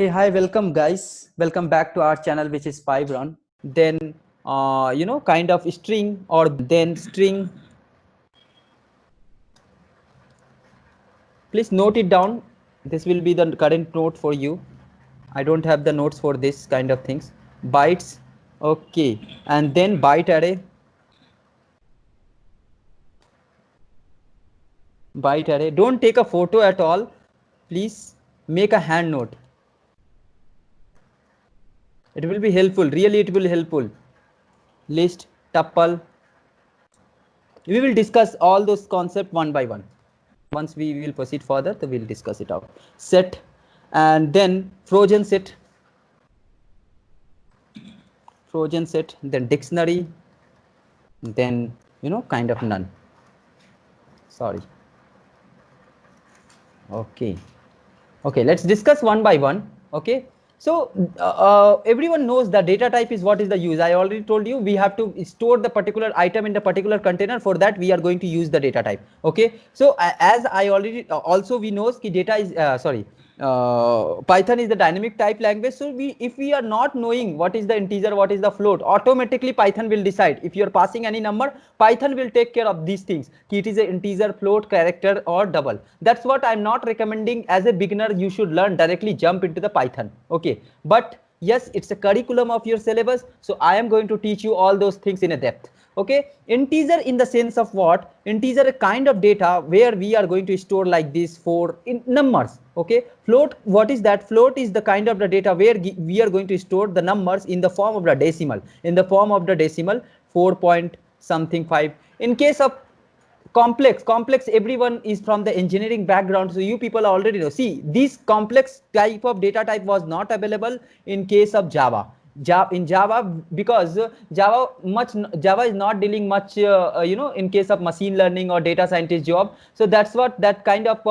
Hey, hi, welcome guys. Welcome back to our channel, which is Fiveron. Then, kind of string or then string. Please note it down. This will be the current note for you. I don't have the notes for this kind of things. Bytes. Okay. And then byte array. Byte array. Don't take a photo at all. Please make a hand note. It will be helpful. Really, it will be helpful. List, tuple. We will discuss all those concepts one by one. Once we will proceed further, then we'll discuss it out. Set, and then Trojan set, then dictionary, then kind of none. Sorry. Okay. Okay, let's discuss one by one. Okay. So everyone knows the data type is what is the use. I already told you we have to store the particular item in the particular container. For that we are going to use the data type. Okay. So as I already also we knows ki data is Python is the dynamic type language. So if we are not knowing what is the integer, what is the float, automatically Python will decide. If you are passing any number, Python will take care of these things. It is an integer, float, character, or double. That's what I'm not recommending. As a beginner, you should learn directly jump into the Python. Okay, but yes, it's a curriculum of your syllabus, so I am going to teach you all those things in a depth. Okay, integer in the sense of what? Integer a kind of data where we are going to store like this for in numbers. Okay, float, what is that? Float is the kind of the data where we are going to store the numbers in the form of the decimal, 4 point something 5. In case of complex, everyone is from the engineering background, so you people already know. See, this complex type of data type was not available in case of Java. In Java, because Java is not dealing much in case of machine learning or data scientist job. So that's what that kind of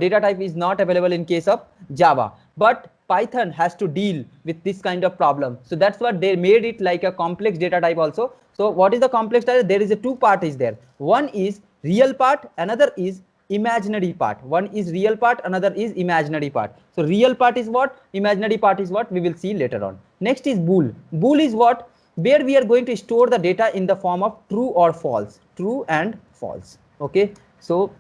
data type is not available in case of Java. But Python has to deal with this kind of problem, so that's what they made it like a complex data type also. So what is the complex data? There is a two part is there. One is real part, another is imaginary part. One is real part, another is imaginary part. So real part is what, imaginary part is what, we will see later on. Next is bool. Bool is what, where we are going to store the data in the form of true or false, true and false. Okay, so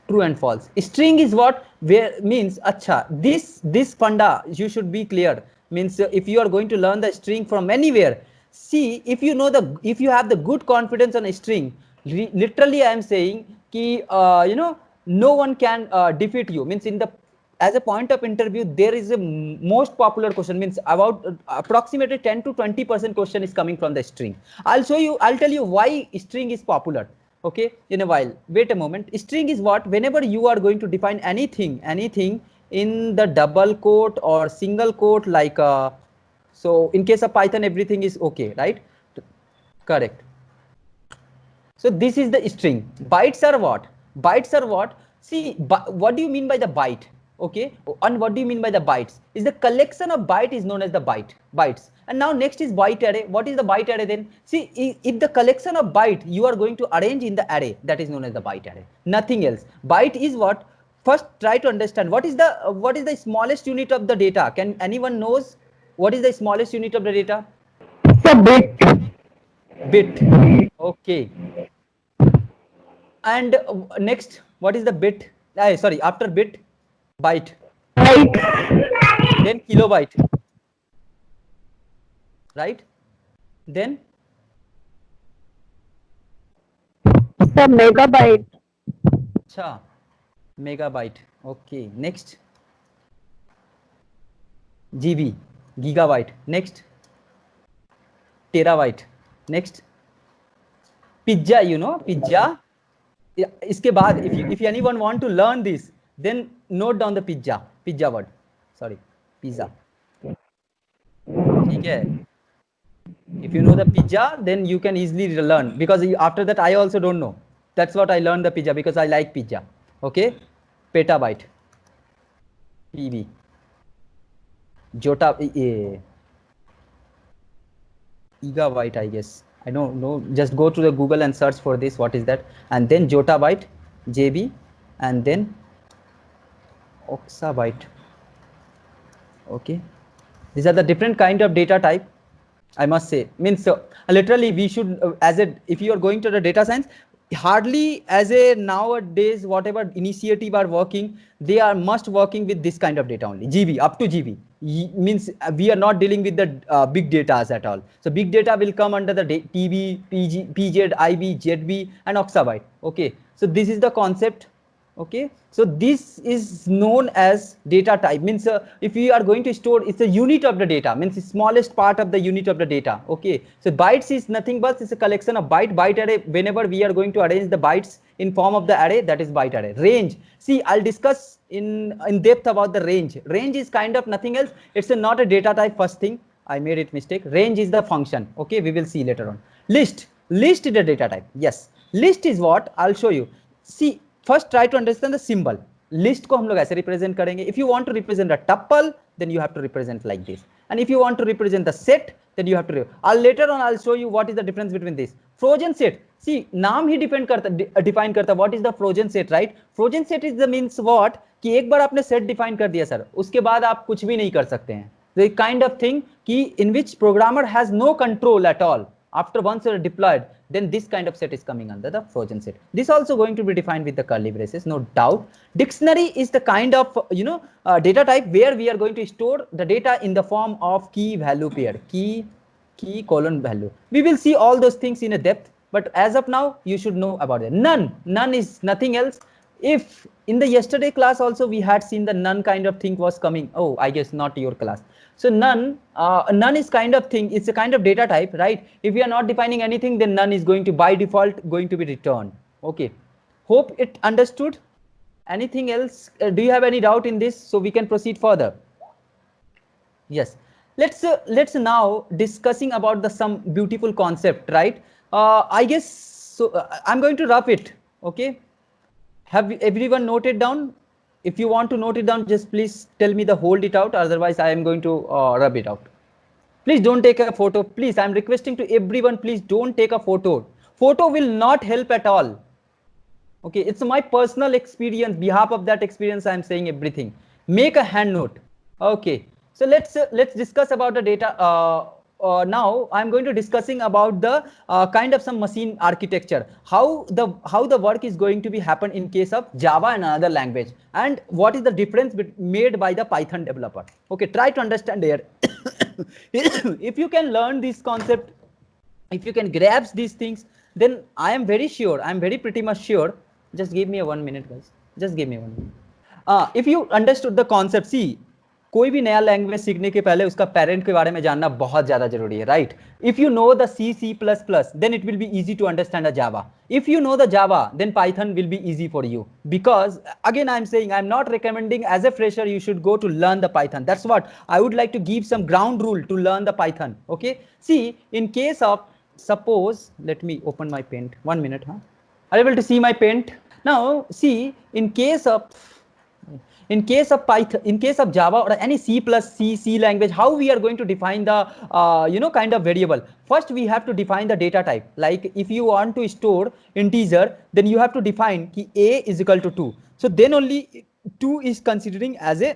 true and false. String is what, where means acha, this funda you should be clear. Means if you are going to learn the string from anywhere, see, if you know the, if you have the good confidence on a string, literally I am saying ki no one can defeat you. Means in the, as a point of interview, there is a most popular question, means about approximately 10 to 20% question is coming from the string. I'll show you, I'll tell you why string is popular. Okay, in a while. Wait a moment. String is what, whenever you are going to define anything in the double quote or single quote, like so in case of Python everything is okay, right? Correct. So this is the string. Bytes are what? Bytes are what? See, what do you mean by the byte? Okay, and what do you mean by the bytes? Is the collection of byte is known as the bytes. And now next is byte array. What is the byte array then? See, if the collection of byte you are going to arrange in the array, that is known as the byte array. Nothing else. Byte is what? First, try to understand what is the smallest unit of the data. Can anyone knows what is the smallest unit of the data? It's a bit. Bit. Okay. And next, what is the bit? Sorry, after bit, byte, Right. then kilobyte, right? Then It's a megabyte. cha, megabyte. Okay, next GB, gigabyte. Next terabyte. Next pizza, pizza. इसके बाद, if anyone want to learn this, then note down the pizza word. Sorry, pizza. ठीक है? If you know the pizza, then you can easily learn, because after that I also don't know. That's what I learned the pizza, because I like pizza. Okay, petabyte, PB, jota, gigabyte, I guess. I don't know. Just go to the Google and search for this. What is that? And then jotabyte, JB, and then oxabyte. Okay, these are the different kind of data type, I must say. Means literally we should as a, if you are going to the data science, hardly as a nowadays whatever initiative are working, they are must working with this kind of data only, GB up to GB. Means we are not dealing with the big data at all. So big data will come under the TB, PG, PZ, IB, ZB and Oxabyte. Okay, so this is the concept. Okay, so this is known as data type. Means if we are going to store, it's a unit of the data, means the smallest part of the unit of the data. Okay, so bytes is nothing but it's a collection of byte array. Whenever we are going to arrange the bytes in form of the array, that is byte array. Range, see, I'll discuss in depth about the range. Range is kind of nothing else, it's not a data type. First thing, I made it mistake. Range is the function. Okay, we will see later on. List is a data type. Yes, list is what I'll show you. See, first try to understand the symbol. List को हम लोग ऐसे represent करेंगे. If you want to represent a tuple, then you have to represent like this. And if you want to represent the set, then you have to. Later on I'll show you what is the difference between this. Frozen set. See, नाम ही define करता. What is the frozen set, right? Frozen set is the means what? कि एक बार आपने set define कर दिया sir, उसके बाद आप कुछ भी नहीं कर सकते हैं. The kind of thing कि in which programmer has no control at all. After once you are deployed, then this kind of set is coming under the frozen set. This also going to be defined with the curly braces, no doubt. Dictionary is the kind of data type where we are going to store the data in the form of key value pair, key colon value. We will see all those things in a depth, but as of now you should know about it. None is nothing else. If in the yesterday class also we had seen the none kind of thing was coming. Oh, I guess not your class. So none is kind of thing, it's a kind of data type, right? If we are not defining anything, then none is going to by default going to be returned. Okay, hope it understood. Anything else? Do you have any doubt in this? So we can proceed further. Yes, let's now discussing about the some beautiful concept, right? I guess so. I'm going to wrap it. Okay, have everyone noted down? If you want to note it down, just please tell me the hold it out. Otherwise, I am going to rub it out. Please don't take a photo. Please, I'm requesting to everyone, please don't take a photo. Photo will not help at all. Okay, it's my personal experience. Behalf of that experience, I'm saying everything. Make a hand note. Okay, so let's discuss about the data. Now I'm going to discussing about the kind of some machine architecture, how the work is going to be happen in case of Java and another language, and what is the difference made by the Python developer. Okay, try to understand here. If you can learn this concept, if you can grasp these things, then I am very sure, I am very pretty much sure. Just give me a 1 minute, guys. Just give me 1 minute. If you understood the concept, see, कोई भी नया language सीखने के पहले उसका parent के बारे में जानना बहुत ज्यादा जरूरी है, right? If you know the C++, then it will be easy to understand a Java. If you know the Java, then Python will be easy for you, because again I'm saying I'm not recommending as a fresher you should go to learn the Python. That's what I would like to give some ground rule to learn the Python. Okay, see, in case of, suppose, let me open my paint. 1 minute. Are you able to see my paint? Now see, in case of Python, in case of Java or any C language, how we are going to define the kind of variable? First we have to define the data type. Like if you want to store integer, then you have to define ki a is equal to 2. So then only 2 is considering as a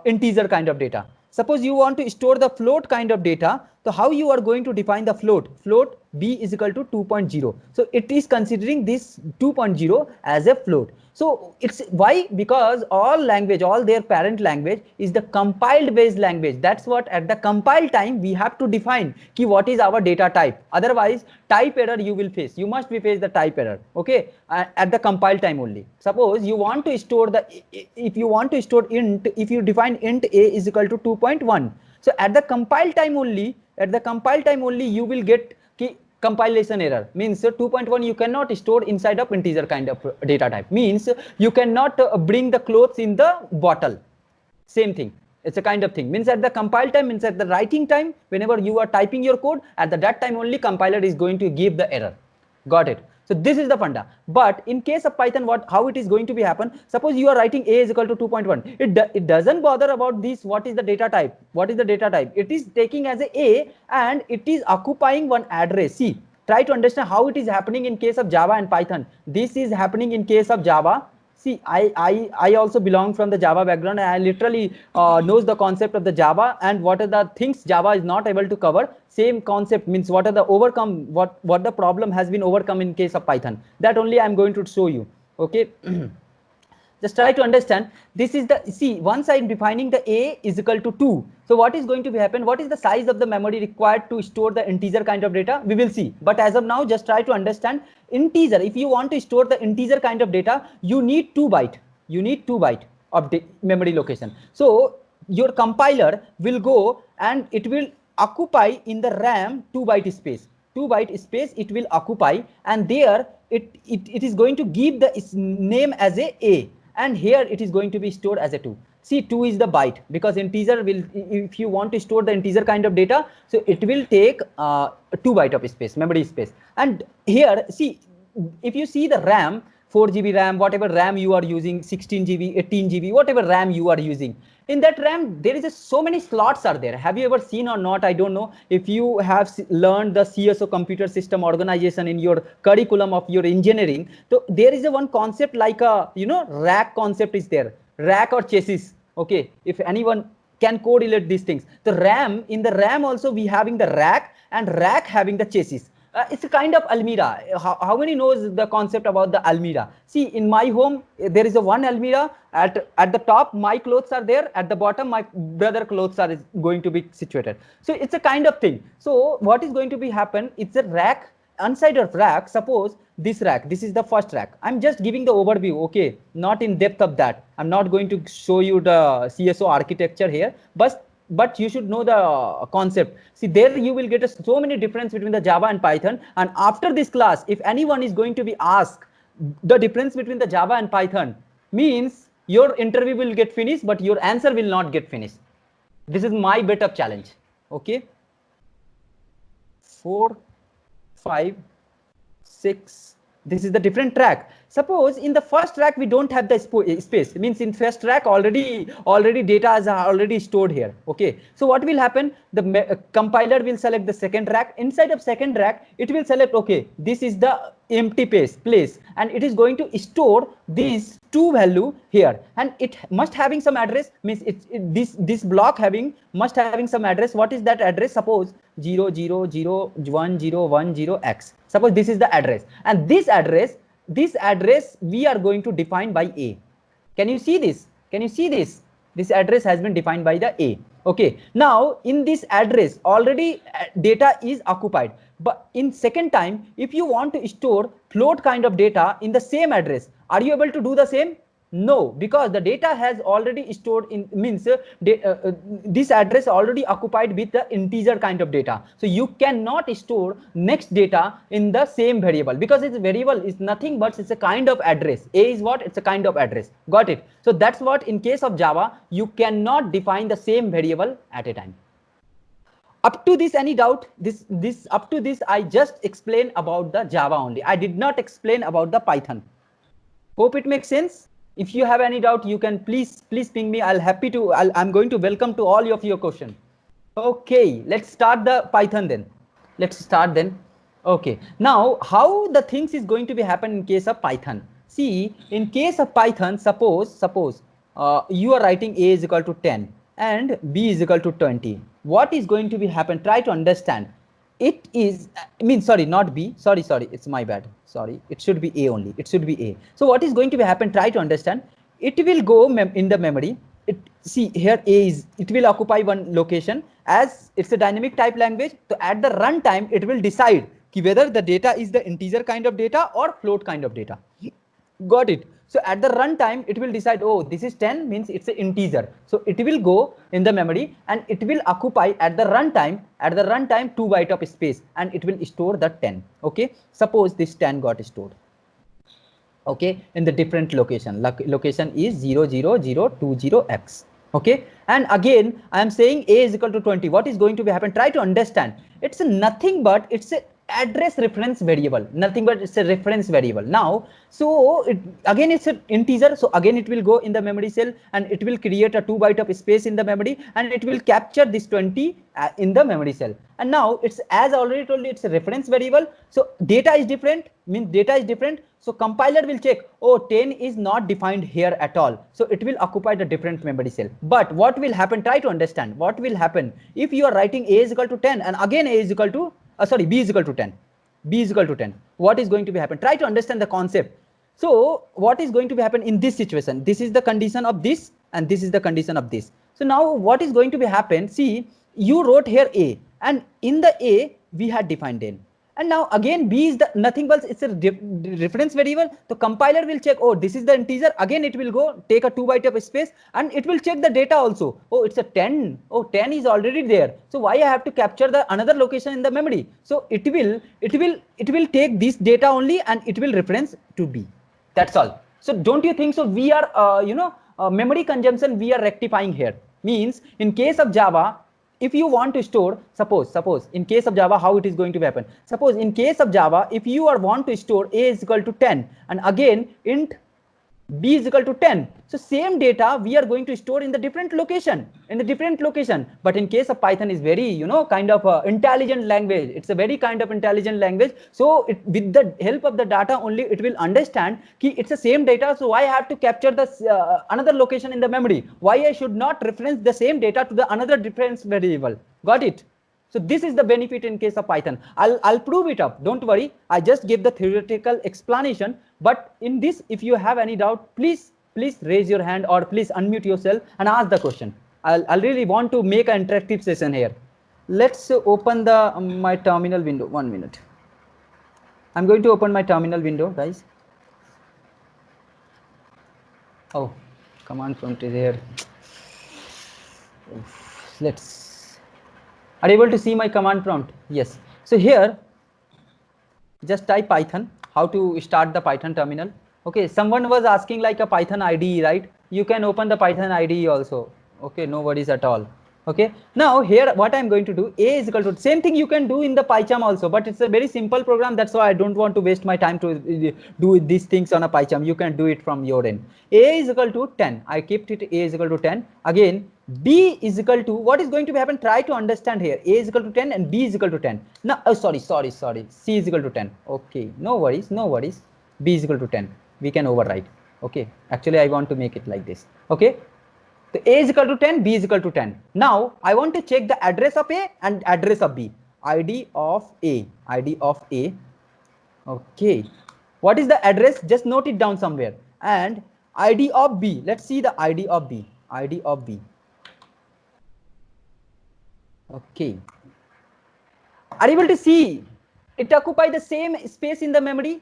integer kind of data. Suppose you want to store the float kind of data, so how you are going to define the float? Float b is equal to 2.0. So it is considering this 2.0 as a float. So it's why? Because all their parent language is the compiled based language. That's what at the compile time we have to define ki what is our data type. Otherwise type error you will face. You must face the type error. Okay, at the compile time only. Suppose you want to store if you want to store int, if you define int a is equal to 2.1. So at the compile time only, you will get ki compilation error, means 2.1 you cannot store inside of integer kind of data type, means you cannot bring the clothes in the bottle. Same thing, it's a kind of thing, means at the compile time, means at the writing time, whenever you are typing your code, at that time only compiler is going to give the error. Got it? So this is the funda. But in case of Python, how it is going to be happen? Suppose you are writing a is equal to 2.1. It doesn't bother about this. What is the data type? What is the data type? It is taking as a and it is occupying one address. See, try to understand how it is happening in case of Java and Python. This is happening in case of Java. See, I also belong from the Java background, and I literally knows the concept of the Java and what are the things Java is not able to cover. Same concept means what are the overcome, what the problem has been overcome in case of Python. That only I'm going to show you. Okay. Just try to understand. This is the, see, once I'm defining the a is equal to 2. So what is going to be happen? What is the size of the memory required to store the integer kind of data? We will see. But as of now, just try to understand integer. If you want to store the integer kind of data, you need 2 byte. You need 2 byte of the memory location. So your compiler will go and it will occupy in the RAM 2 byte space. 2 byte space it will occupy, and there it is going to give the name as a, and here it is going to be stored as a 2. See, 2 is the byte, because integer will, if you want to store the integer kind of data, so it will take 2 byte of space, memory space. And here, see, if you see the RAM, 4 GB RAM, whatever RAM you are using, 16 GB, 18 GB, whatever RAM you are using, in that RAM there is so many slots are there. Have you ever seen or not? I don't know if you have learned the CSO, computer system organization, in your curriculum of your engineering. So there is a one concept like a, you know, rack concept is there, rack or chassis. Okay, if anyone can correlate these things, the RAM, in the RAM also we having the rack, and rack having the chassis. It's a kind of almirah. How many knows the concept about the almirah? See, in my home there is a one almirah. At the top my clothes are there, at the bottom my brother clothes are going to be situated. So it's a kind of thing. So what is going to be happen? It's a rack. Inside of rack, suppose this rack, this is the first rack. I'm just giving the overview, okay, not in depth of that. I'm not going to show you the CSO architecture here, but you should know the concept. See, there you will get so many difference between the Java and Python. And after this class, if anyone is going to be asked the difference between the Java and Python, means your interview will get finished, but your answer will not get finished. This is my bit of challenge. Okay, 4, 5, 6. This is the different track. Suppose in the first track we don't have the space. It means in first track already data is already stored here. Okay, so what will happen? The compiler will select the second rack. Inside of second rack, it will select, okay, this is the empty place, and it is going to store these 2 value here, and it must having some address. Means this block must having some address. What is that address? Suppose 0001010x. Suppose this is the address, and this address we are going to define by a. Can you see this? Can you see this? This address has been defined by the a. Okay, now in this address already data is occupied, but in second time, if you want to store float kind of data in the same address, are you able to do the same? No, because the data has already stored in, means this address already occupied with the integer kind of data. So you cannot store next data in the same variable, because its variable is nothing but it's a kind of address. A is what? It's a kind of address. Got it? So that's what in case of Java, you cannot define the same variable at a time. Up to this, any doubt? Up to this, I just explained about the Java only. I did not explain about the Python. Hope it makes sense. If you have any doubt, you can please ping me. I'm going to welcome to all of your question. Okay, let's start the Python then. Let's start then. Okay, now how the things is going to be happen in case of Python? See, in case of Python, suppose you are writing a is equal to 10 and b is equal to 20. What is going to be happen? Try to understand. It is, I mean, sorry, not b, sorry, it's my bad, sorry, it should be a only, it should be a. So what is going to be happen? Try to understand. It will go in the memory. See here, a is, it will occupy one location, as it's a dynamic type language. So at the runtime, it will decide whether the data is the integer kind of data or float kind of data. Got it? So at the runtime, it will decide, oh, this is 10, means it's an integer. So it will go in the memory and it will occupy at the runtime 2 byte of space, and it will store the 10. Okay, suppose this 10 got stored. Okay, in the different location. Location is 00020x. Okay, and again I am saying a is equal to 20. What is going to be happen? Try to understand. It's nothing but it's a address reference variable, nothing but it's a reference variable. Now, so again it's an integer, so again it will go in the memory cell and it will create a 2 byte of space in the memory and it will capture this 20 in the memory cell. And now it's, as I already told you, it's a reference variable, so data is different, means data is different, so compiler will check, oh, 10 is not defined here at all, so it will occupy the different memory cell. But what will happen, try to understand what will happen if you are writing a is equal to 10 and again a is equal to b is equal to 10, b is equal to 10, what is going to be happen? Try to understand the concept. So what is going to be happen in this situation? This is the condition of this and this is the condition of this. So now what is going to be happen? See, you wrote here a and in the a we had defined 10. And now again b is the nothing but it's a reference variable. The compiler will check, oh, this is the integer, again it will go take a 2 byte of space and it will check the data also. Oh, it's a 10, oh, 10 is already there, so why I have to capture the another location in the memory? So it will take this data only and it will reference to b. That's all. So don't you think so? We are memory consumption we are rectifying here. Means in case of Java, if you want to store, suppose in case of Java, how it is going to happen? Suppose in case of Java, if you are want to store a is equal to 10 and again int b is equal to 10, so same data we are going to store in the different location, but in case of Python is very kind of intelligent language, it's a very kind of intelligent language, so with the help of the data only it will understand ki it's the same data, so why I have to capture the another location in the memory, why I should not reference the same data to the another reference variable. Got it? So this is the benefit in case of Python. I'll prove it up. Don't worry. I just gave the theoretical explanation. But in this, if you have any doubt, please raise your hand or please unmute yourself and ask the question. I'll really want to make an interactive session here. Let's open the my terminal window. 1 minute. I'm going to open my terminal window, guys. Oh, command prompt is here. Let's. Are you able to see my command prompt? Yes. So here, just type Python, how to start the Python terminal. Okay, someone was asking like a Python IDE, right? You can open the Python IDE also. Okay, no worries at all. Okay, now here what I'm going to do, a is equal to, same thing you can do in the PyCharm also, but it's a very simple program. That's why I don't want to waste my time to do these things on a PyCharm. You can do it from your end. A is equal to 10. I kept it a is equal to 10. Again, b is equal to, what is going to happen? Try to understand here. A is equal to 10 and b is equal to 10. Now, oh, sorry. C is equal to 10. Okay, no worries. B is equal to 10. We can overwrite. Okay, actually I want to make it like this. Okay. So a is equal to 10, b is equal to 10. Now I want to check the address of a and address of b. ID of a. Okay. What is the address? Just note it down somewhere. And ID of b. Let's see the ID of b. Okay. Are you able to see? It occupies the same space in the memory.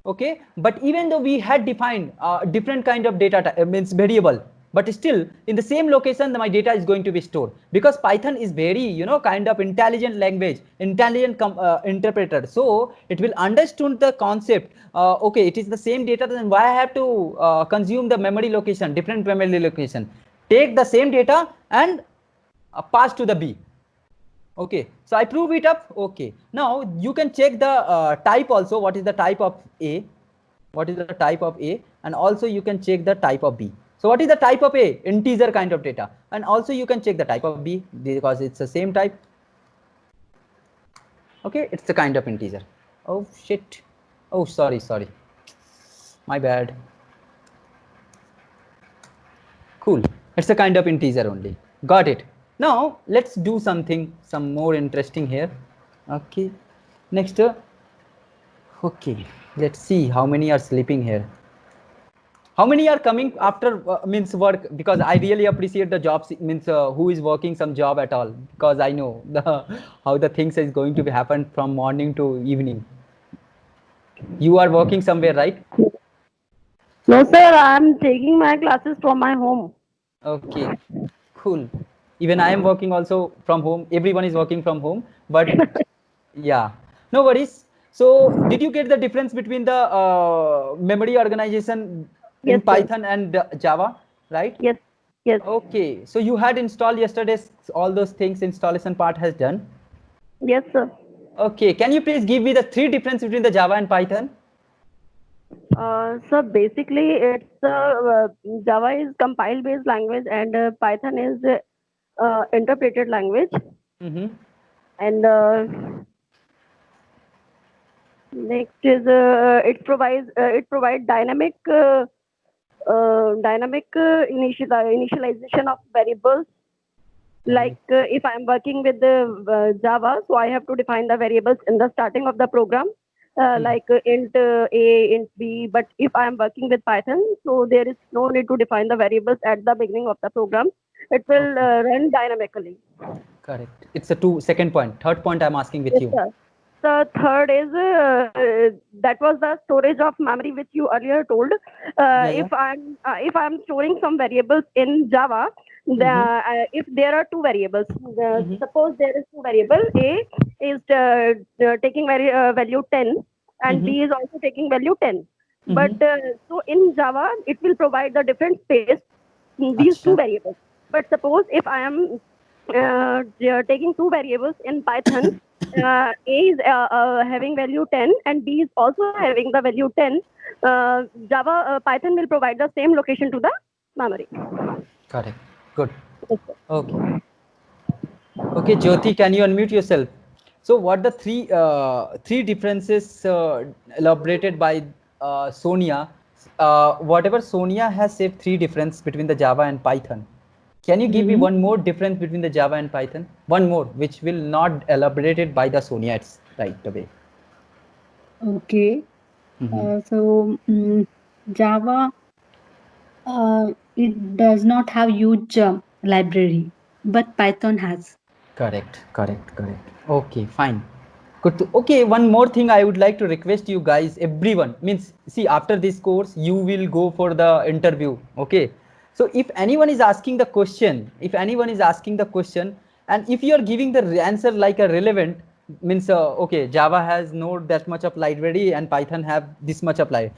Okay. But even though we had defined different kind of data means variable, but still in the same location my data is going to be stored, because Python is very kind of intelligent language, intelligent interpreter, so it will understand the concept. Okay, it is the same data, then why I have to consume the memory location, different memory location? Take the same data and pass to the b. Okay, so I prove it up. Okay, now you can check the type also. What is the type of a? And also you can check the type of b. So what is the type of a? Integer kind of data. And also you can check the type of b because it's the same type. Okay, it's the kind of integer. Oh shit. Oh, sorry. My bad. Cool. It's a kind of integer only. Got it. Now let's do some more interesting here. Okay. Next. Okay. Let's see how many are sleeping here. How many are coming after means work? Because I really appreciate the jobs means who is working some job at all, because I know how the things is going to be happen from morning to evening. You are working somewhere, right? No, sir. I'm taking my classes from my home. Okay, cool. Even I am working also from home. Everyone is working from home, but yeah, no worries. So did you get the difference between the memory organization in Python and Java, right? Yes. Okay, so you had installed yesterday all those things, installation part has done. Yes, sir. Okay, can you please give me the three differences between the Java and Python? So basically, it's Java is compile-based language and Python is interpreted language. Mm-hmm. And next is it provides dynamic initialization of variables. Like if I'm working with the Java, so I have to define the variables in the starting of the program, like int A, int B. But if I am working with Python, so there is no need to define the variables at the beginning of the program. It will Okay, run dynamically. correct. It's a second point. Third point I'm asking with Yes, you. sir. The third is that was the storage of memory which you earlier told. Yeah, yeah. If I'm storing some variables in Java, Mm-hmm. if there are two variables, Mm-hmm. suppose there is two variable, A is taking value 10 and Mm-hmm. B is also taking value 10. But Mm-hmm. so in Java, it will provide the different space in these two Acha. variables. But suppose if I am taking two variables in Python, A is having value 10 and B is also having the value 10. Python will provide the same location to the memory. Correct. Good. Yes, sir. Okay. Okay, Jyoti, can you unmute yourself? So, what the three differences elaborated by Sonia? Whatever Sonia has said, three difference between the Java and Python. Can you give me Mhm. one more difference between the Java and Python? One more, which will not elaborated by the Sonia. It's right away. Okay. Mhm. Java, it does not have huge library, but Python has. Correct, correct, correct. Okay, fine. Good. Okay, one more thing I would like to request you guys, everyone. Means, see, after this course, you will go for the interview. Okay. So, if anyone is asking the question, if anyone is asking the question, and if you are giving the answer like a relevant, means, okay, Java has not that much of library and Python have this much of library.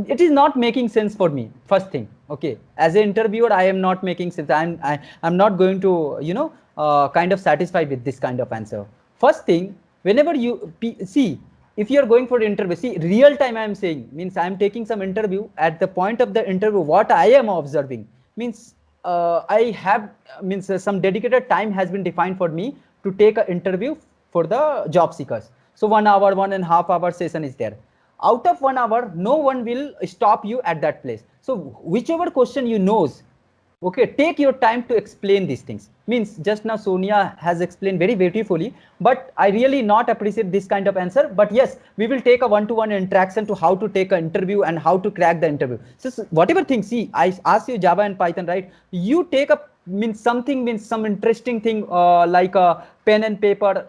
It is not making sense for me. First thing, okay. As an interviewer, I am not making sense. I'm not going to kind of satisfied with this kind of answer. First thing, whenever you see, if you are going for interview, see, real time I am saying means I am taking some interview. At the point of the interview, what I am observing means I have means some dedicated time has been defined for me to take an interview for the job seekers. So 1 hour, 1.5 hour session is there. Out of 1 hour, no one will stop you at that place. So whichever question you knows, okay, take your time to explain these things. Means just now Sonia has explained very beautifully, but I really not appreciate this kind of answer. But yes, we will take a one-to-one interaction to how to take an interview and how to crack the interview. So whatever thing, see, I ask you Java and Python, right? You take a means something, means some interesting thing like a pen and paper.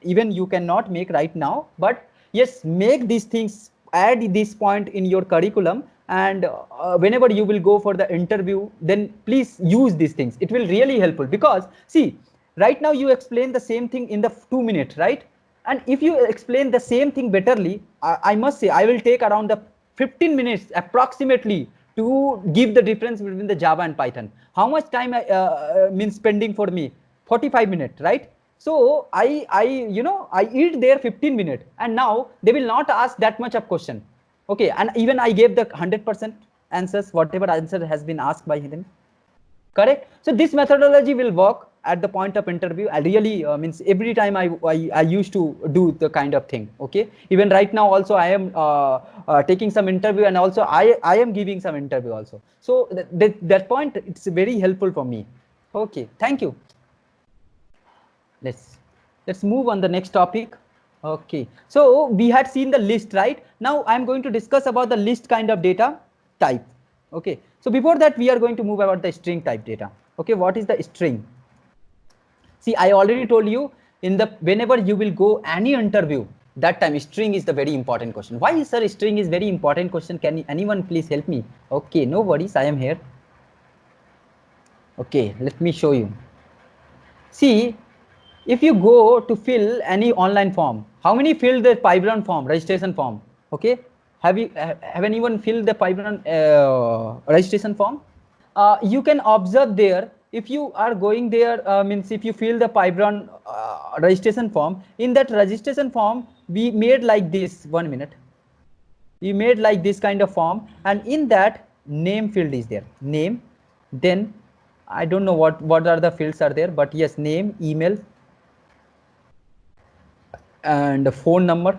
Even you cannot make right now, but yes, make these things, add this point in your curriculum, and whenever you will go for the interview, then please use these things. It will really helpful, because see, right now you explain the same thing in the 2 minutes, right? And if you explain the same thing betterly, I must say I will take around the 15 minutes approximately to give the difference between the Java and Python. How much time means spending for me? 45 minutes, right? So I eat there 15 minutes, and now they will not ask that much of question. Okay, and even I gave the 100% answers, whatever answer has been asked by him. Correct. So this methodology will work at the point of interview. I really means every time I used to do the kind of thing. Okay. Even right now also I am taking some interview, and also I am giving some interview also. So that point, it's very helpful for me. Okay. Thank you. Let's move on the next topic. Okay, so we had seen the list, right? Now I'm going to discuss about the list kind of data type. Okay, so before that we are going to move about the string type data. Okay, what is the string? See, I already told you, in the whenever you will go any interview, that time string is the very important question. Why, sir, string is very important question? Can anyone please help me? Okay, no worries, I am here. Okay, let me show you. See, if you go to fill any online form, how many filled the Python form, registration form? Okay, have anyone filled the Python registration form? You can observe there if you are going there, means if you fill the Pybron registration form, in that registration form we made like this, 1 minute, we made like this kind of form, and in that name field is there, name, then I don't know what are the fields are there, but yes, name, email, and phone number.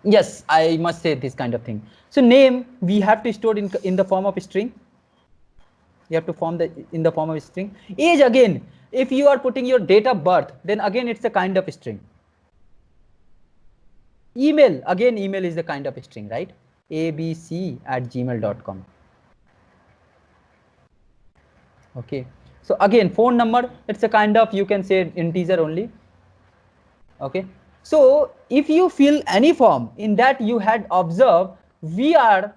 Yes, I must say this kind of thing. So name we have to store in the form of string. You have to form the in the form of string. Age, again, if you are putting your date of birth, then again it's a kind of string. Email, again email is the kind of string, right? abc@gmail.com. Okay, so again phone number, it's a kind of, you can say, integer only. Okay, so if you fill any form in that you had observed, we have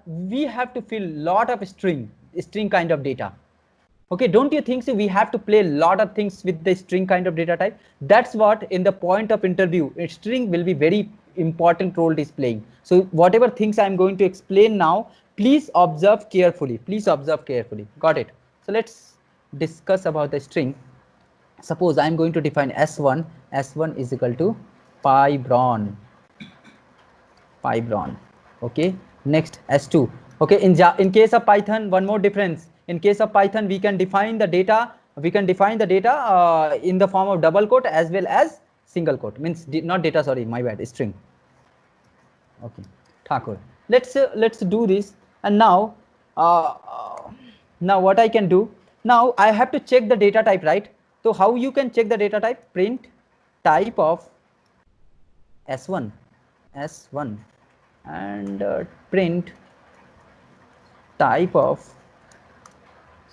to fill lot of string kind of data. Okay, don't you think so? We have to play a lot of things with the string kind of data type. That's what in the point of interview, a string will be very important role is playing. So whatever things I'm going to explain now, please observe carefully. Please observe carefully. Got it? So let's discuss about the string. Suppose I'm going to define S1. S1 is equal to Pybron. Okay. Next S2. Okay. In case of Python, one more difference. In case of Python, we can define the data. We can define the data in the form of double quote as well as single quote. Means not data. Sorry, my bad. String. Okay. Thakur. Let's do this. And now, now what I can do? Now I have to check the data type, right? So how you can check the data type? Print type of S1 and print type of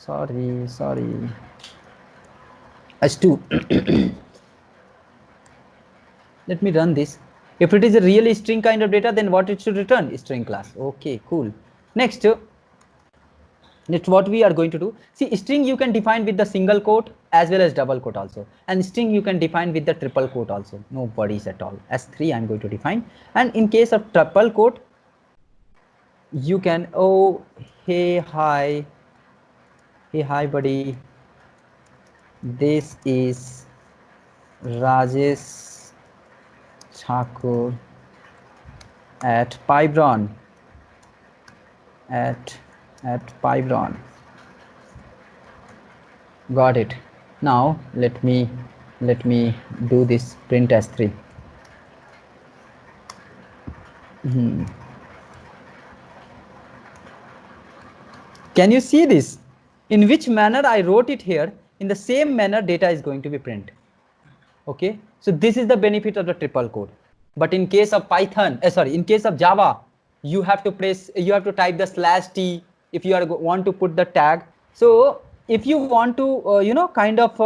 S2. Let me run this. If it is a real string kind of data, then what it should return? String class. Okay, cool. Next, what we are going to do. See, string you can define with the single quote as well as double quote also, and string you can define with the triple quote also. No worries at all. S3 I'm going to define, and in case of triple quote, you can, oh, hey hi buddy, this is Rajesh Thakur at Pybron at Pybron. Got it. Now let me do this print S3. Can you see this? In which manner I wrote it here? In the same manner data is going to be print. Okay, so this is the benefit of the triple quote. But in case of Python, in case of Java, you have to type the /t if you want to put the tag. So if you want to kind of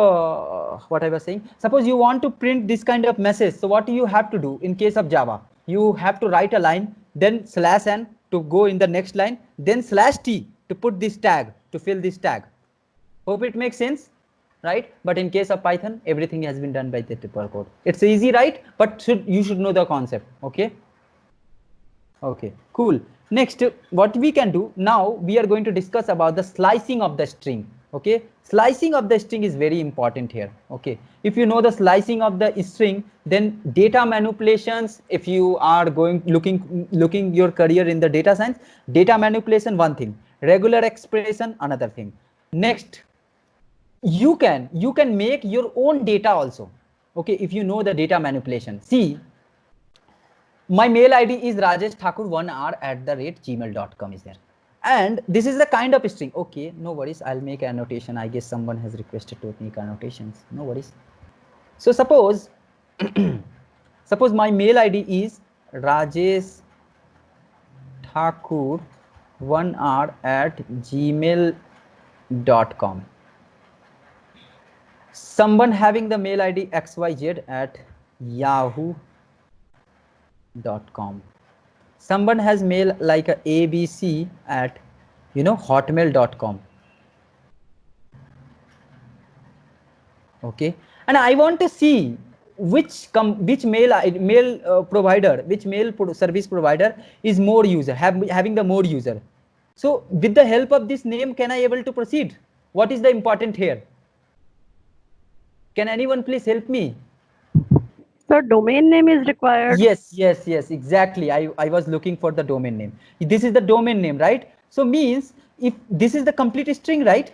what I was saying, suppose you want to print this kind of message, so what you have to do in case of Java, you have to write a line, then /n to go in the next line, then /t to put this tag, to fill this tag. Hope it makes sense, right? But in case of Python, everything has been done by the triple quote. It's easy, right? But you should know the concept. Okay, cool. Next, what we can do now, we are going to discuss about the slicing of the string. Okay, slicing of the string is very important here. Okay, if you know the slicing of the string, then data manipulations, if you are looking your career in the data science, data manipulation one thing, regular expression another thing. Next, you can make your own data also. Okay, if you know the data manipulation. See, my mail ID is rajesthakur1r@gmail.com is there, and this is the kind of string. Okay, no worries, I'll make annotation. I guess someone has requested to make annotations. No worries. So suppose suppose my mail ID is rajesthakur1r@gmail.com. Someone having the mail ID xyz@yahoo.com. Someone has mail like a abc@hotmail.com. Okay, and I want to see which mail provider, which mail service provider is more user, having the more user. So with the help of this name, can I able to proceed? What is the important here? Can anyone please help me? So domain name is required. Yes, yes, yes, exactly. I was looking for the domain name. This is the domain name, right? So means if this is the complete string, right?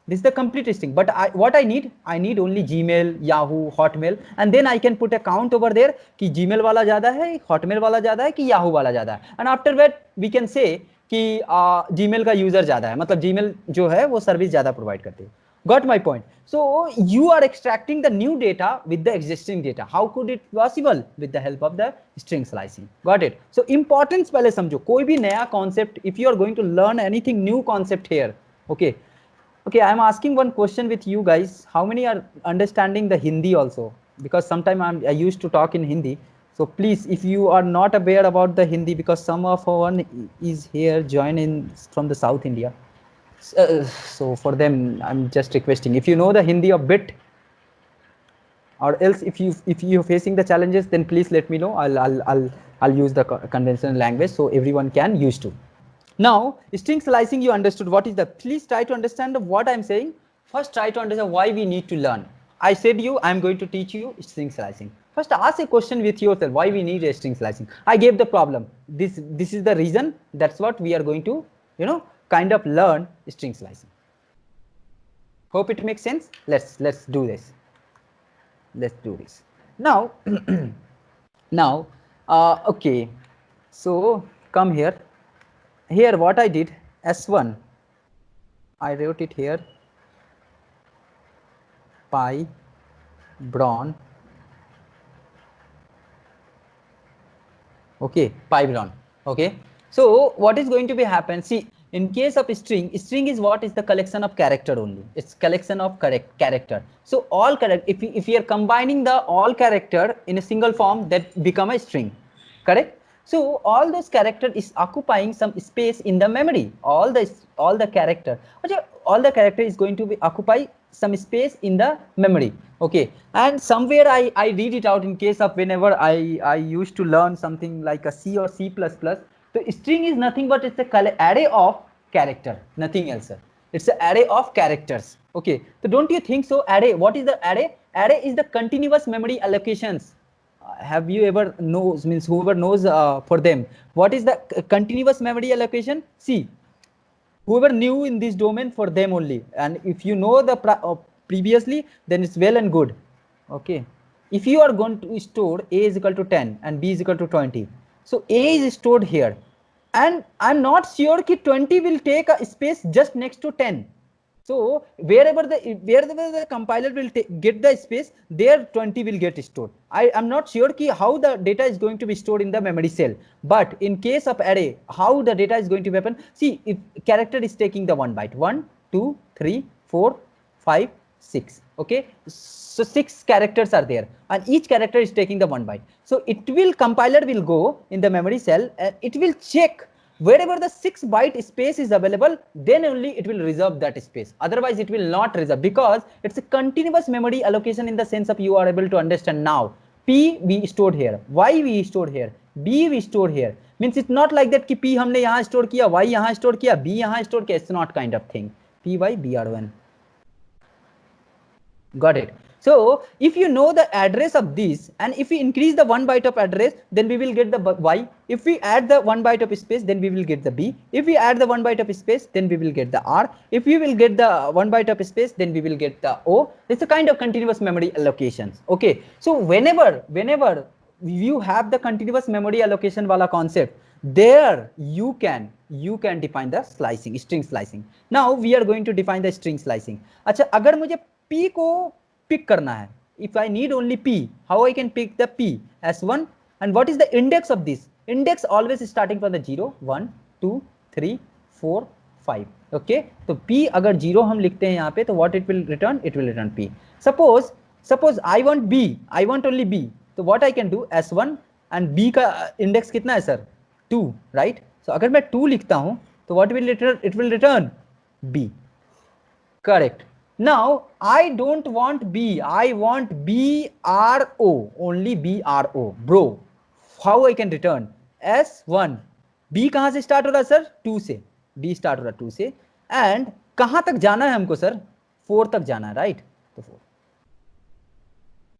This is the complete string. But what I need only Gmail, Yahoo, Hotmail, and then I can put a count over there कि Gmail वाला ज़्यादा है, Hotmail वाला ज़्यादा है कि Yahoo वाला ज़्यादा है. And after that we can say कि Gmail का user ज़्यादा है. मतलब Gmail जो है वो सर्विस ज़्यादा प्रोवाइड करती है. Got my point? So you are extracting the new data with the existing data. How could it possible? With the help of the string slicing. Got it? So importance पहले समझो. कोई भी नया concept, if you are going to learn anything new concept here, okay. Okay, I am asking one question with you guys. How many are understanding the Hindi also? Because sometimes I used to talk in Hindi. So please, if you are not aware about the Hindi, because some of one is here joining from the South India. So for them, I'm just requesting, if you know the Hindi a bit, or else if you're facing the challenges, then please let me know. I'll use the conventional language so everyone can use to. Now, string slicing, you understood what is the, please try to understand what I'm saying. First, try to understand why we need to learn. I said you, I'm going to teach you string slicing. First, ask a question with yourself, why we need a string slicing. I gave the problem. This is the reason. That's what we are going to, kind of learn string slicing. Hope it makes sense. Let's do this. Let's do this. Now, okay. So come here. Here what I did, S1, I wrote it here, pi Bron, okay, pi Bron, okay. So what is going to be happen? See, in case of string is what is the collection of character only. It's collection of character. So all character, if we are combining the all character in a single form, that become a string, correct? So all those character is occupying some space in the memory. All the character is going to be occupy some space in the memory. Okay, and somewhere I read it out in case of whenever I used to learn something like a C or C++. The string is nothing but it's a array of character, nothing else. It's an array of characters. Okay, so don't you think so? Array. What is the array? Array is the continuous memory allocations. Have you ever knows, means whoever knows for them, what is the continuous memory allocation? See, whoever knew in this domain, for them only, and if you know the previously, then it's well and good. Okay, if you are going to store a is equal to 10 and b is equal to 20, so a is stored here, and I'm not sure that 20 will take a space just next to 10. So wherever the compiler will get the space, there 20 will get stored. I am not sure how the data is going to be stored in the memory cell. But in case of array, how the data is going to happen? See, if character is taking the 1 byte, 1, 2, 3, 4, 5, 6. Okay, so 6 characters are there, and each character is taking the 1 byte. So compiler will go in the memory cell and it will check wherever the 6 byte space is available, then only it will reserve that space. Otherwise, it will not reserve, because it's a continuous memory allocation in the sense of you are able to understand now. P we stored here, Y we stored here, B we stored here. Means it's not like that कि P हमने यहाँ store किया, Y यहाँ store किया, B यहाँ store किया. It's not kind of thing. P Y B R 1. Got it? So if you know the address of this, and if we increase the 1 byte of address, then we will get the Y. If we add the 1 byte of space, then we will get the B. If we add the 1 byte of space, then we will get the R. If we will get the 1 byte of space, then we will get the O. It's a kind of continuous memory allocations. Okay. So whenever you have the continuous memory allocation wala concept, there you can define the slicing, string slicing. Now we are going to define the string slicing. अच्छा, अगर मुझे P को pick करना है, if I need only P, how I can pick the P as 1, and what is the index of this? Index always starting from the 0, 1, 2, 3, 4, 5. Okay, so P अगर 0 हम लिखते हैं यहाँ पे, तो what it will return? It will return P. Suppose I want B, I want only B. So what I can do, S1 and B का index कितना है sir? 2, right? So अगर मैं 2 लिखता हूँ, तो what will return? It will return B. Correct. Now I don't want B, I want BRO, only BRO, bro. How I can return? S1. B कहाँ से start हो रहा है sir? 2 से. B start हो रहा है 2 से. And कहाँ तक जाना है हमको sir? 4 तक जाना है, राइट? तो 4,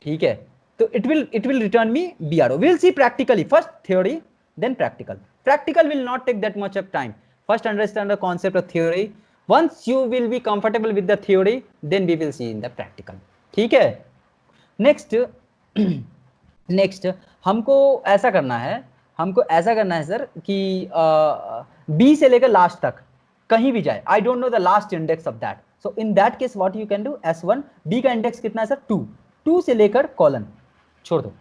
ठीक है। तो it will return me BRO. We'll see practically. First theory, then practical. Practical will not take that much of time. First understand the concept of theory. Once you will be comfortable with the theory, then we will see in the practical. ठीक है? Next next हमको ऐसा करना है sir कि B से लेकर last तक कहीं भी जाए, I don't know the last index of that, so in that case what you can do, S1 B का इंडेक्स कितना है सर 2, 2 से लेकर कॉलन छोड़ दो,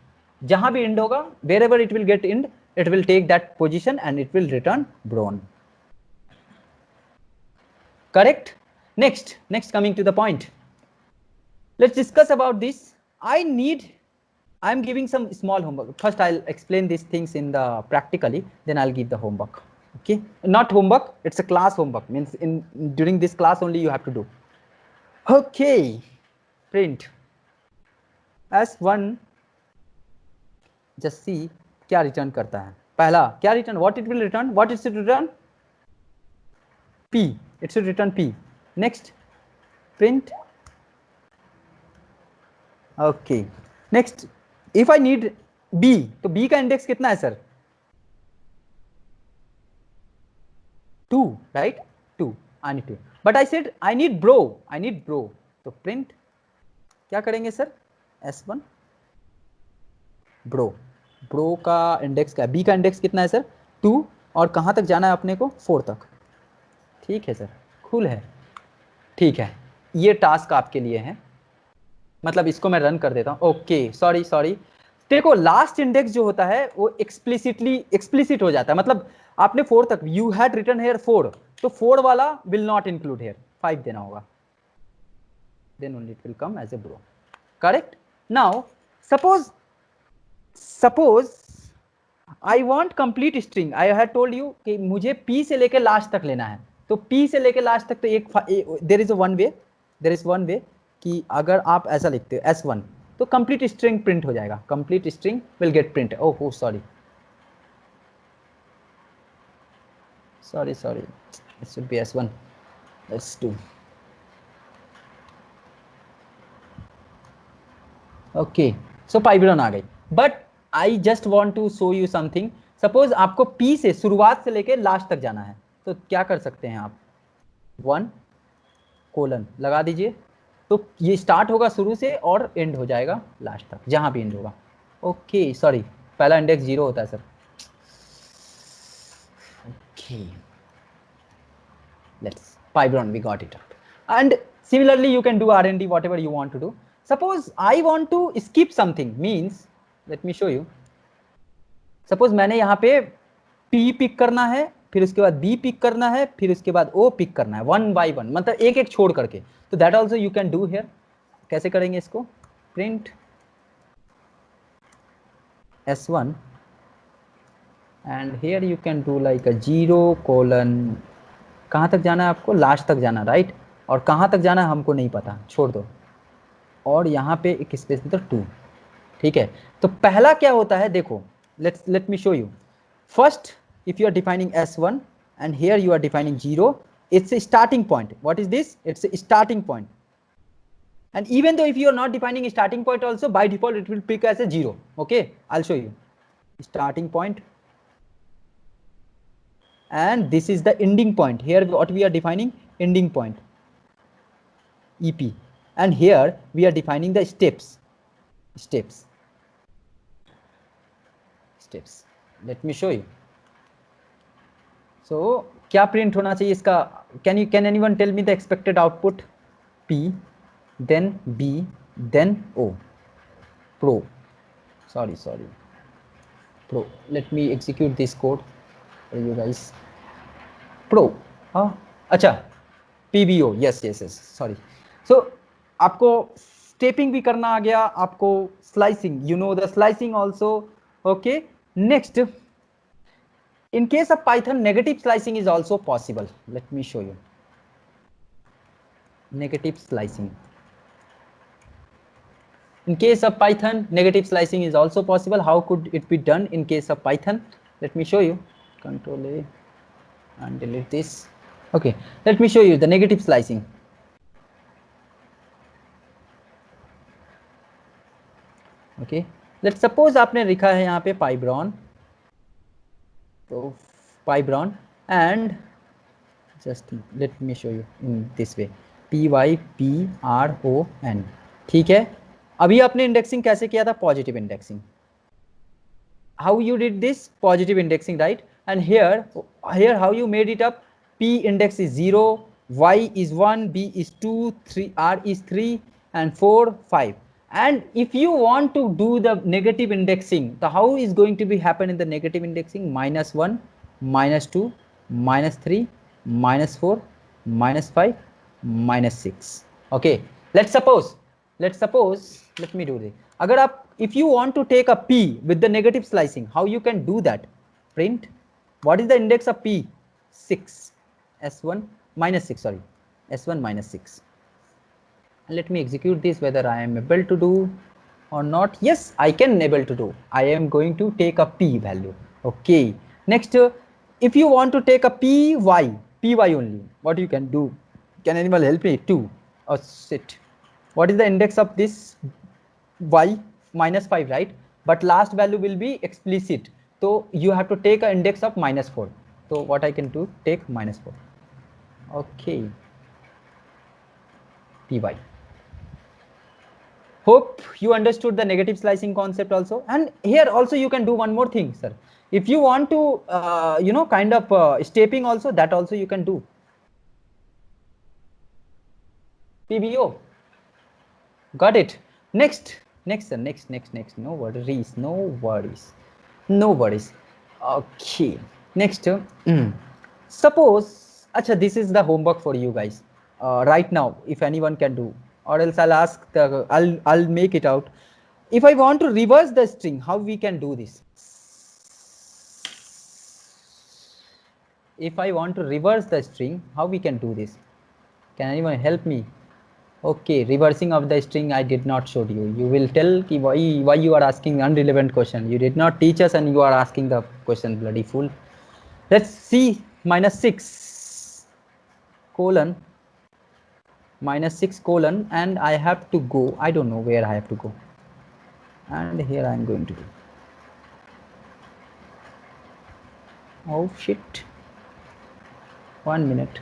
जहां भी इंड होगा wherever it will get end it will take that position and it will return brown, correct? Next coming to the point, let's discuss about this. I'm giving some small homework. First I'll explain these things in the practically, then I'll give the homework. Okay, not homework, it's a class homework, means during this class only you have to do. Okay, print S1, just see क्या return करता है. पहला क्या return, what it will return, what it should return, P, it should return P. Next print, okay, next if I need B, तो B का index कितना है sir 2, right? 2, I need 2, but I said I need bro, तो print क्या करेंगे sir S1 bro का index क्या है, B का इंडेक्स कितना है सर 2, और कहाँ तक जाना है अपने को 4 तक, ठीक है सर, कूल है, ठीक है, ये टास्क आपके लिए है, मतलब इसको मैं रन कर देता हूँ. ओके सॉरी, देखो लास्ट इंडेक्स जो होता है वो एक्सप्लिसिट हो जाता है, मतलब आपने 4 तक यू हैड रिटन हेयर 4, तो 4 वाला विल नॉट इंक्लूड हेयर, 5 देना होगा, then only it will come as a bro, correct? Now suppose I want complete string, I had told you कि मुझे P से लेकर लास्ट तक लेना है, तो P से लेकर लास्ट तक तो देयर इज वन वे कि अगर आप ऐसा लिखते हो S1 तो कंप्लीट स्ट्रिंग प्रिंट हो जाएगा, complete string will get print. Oh sorry it should be S1, let's do. Okay, so पाइब्रॉन आ गई, but I just want to show you something. Suppose आपको P से शुरुआत से लेके लास्ट तक जाना है, तो क्या कर सकते हैं आप, 1 कोलन लगा दीजिए, तो ये स्टार्ट होगा शुरू से और एंड हो जाएगा लास्ट तक, जहां भी एंड होगा. ओके सॉरी, पहला इंडेक्स 0 होता है सर. ओके लेट्स पाइब्रॉन, we got it up, and similarly you can do R&D whatever you want to do. Suppose I want to skip something, means let me show you. Suppose मैंने यहाँ पे P pick करना है, फिर उसके बाद B pick करना है, फिर उसके बाद O पिक करना है, 1 by 1, मतलब एक एक छोड़ करके, तो that also you can do here. कैसे करेंगे इसको, print S1 and here you can do like a 0 colon, कहाँ तक जाना है आपको, लास्ट तक जाना, राइट? और कहाँ तक जाना है हमको नहीं पता, छोड़ दो, और यहाँ पे एक स्पेस दे दो 2, ठीक है? तो पहला क्या होता है देखो, let me show you. First, if you are defining S1 and here you are defining 0, it's a starting point. What is this? It's a starting point. And even though if you are not defining a starting point also, by default it will pick as a 0. Okay, I'll show you. Starting point. And this is the ending point. Here what we are defining, ending point, EP. And here we are defining the steps. Let me show you. So क्या print होना चाहिए इसका, can anyone tell me the expected output? P, then B, then O. Pro. Sorry. Pro. Let me execute this code for you guys. Pro. अच्छा, PBO. Yes. Sorry. So आपको stepping भी करना आ गया, आपको slicing, you know the slicing also. Okay. Next, in case of Python, negative slicing is also possible. Let me show you. Negative slicing. In case of Python, negative slicing is also possible. How could it be done in case of Python? Let me show you. Control A and delete this. Okay, let me show you the negative slicing. Okay, let's suppose आपने लिखा है यहाँ पे पाइब्रॉन, तो पाइब्रॉन and just let me show you in this way, PYPRON, ठीक है। अभी आपने इंडेक्सिंग कैसे किया था? Positive indexing. How you did this? Positive indexing, right? And here how you made it up? P index is 0, Y is 1, B is 2, 3, R is 3, and 4, 5. And if you want to do the negative indexing, so how is going to be happen in the negative indexing? -1, -2, -3, -4, -5, -6. Okay, let's suppose, let me do this. अगर आप, if you want to take a P with the negative slicing, how you can do that? Print, what is the index of P? 6, S1 -6, sorry, S1 -6. And let me execute this, whether I am able to do or not. Yes, I can able to do. I am going to take a P value. Okay, next, if you want to take a PY only, what you can do? Can anyone help me? 2. Oh shit, what is the index of this Y? -5, right? But last value will be explicit, so you have to take an index of -4. So what I can do? Take -4. Okay, PY. Hope you understood the negative slicing concept also. And here also you can do one more thing, sir. If you want to kind of stepping also, that also you can do. PBO, got it. Next, sir, next, no worries. Okay, next, suppose, acha, this is the homework for you guys right now, if anyone can do, or else I'll ask the, I'll make it out. If I want to reverse the string, how we can do this? If I want to reverse the string, how we can do this? Can anyone help me? Okay, reversing of the string I did not show you. You will tell why you are asking irrelevant question. You did not teach us and you are asking the question, bloody fool. Let's see, -6 colon, -6 colon, and I have to go. I don't know where I have to go. And here I am going to do. Oh shit. 1 minute.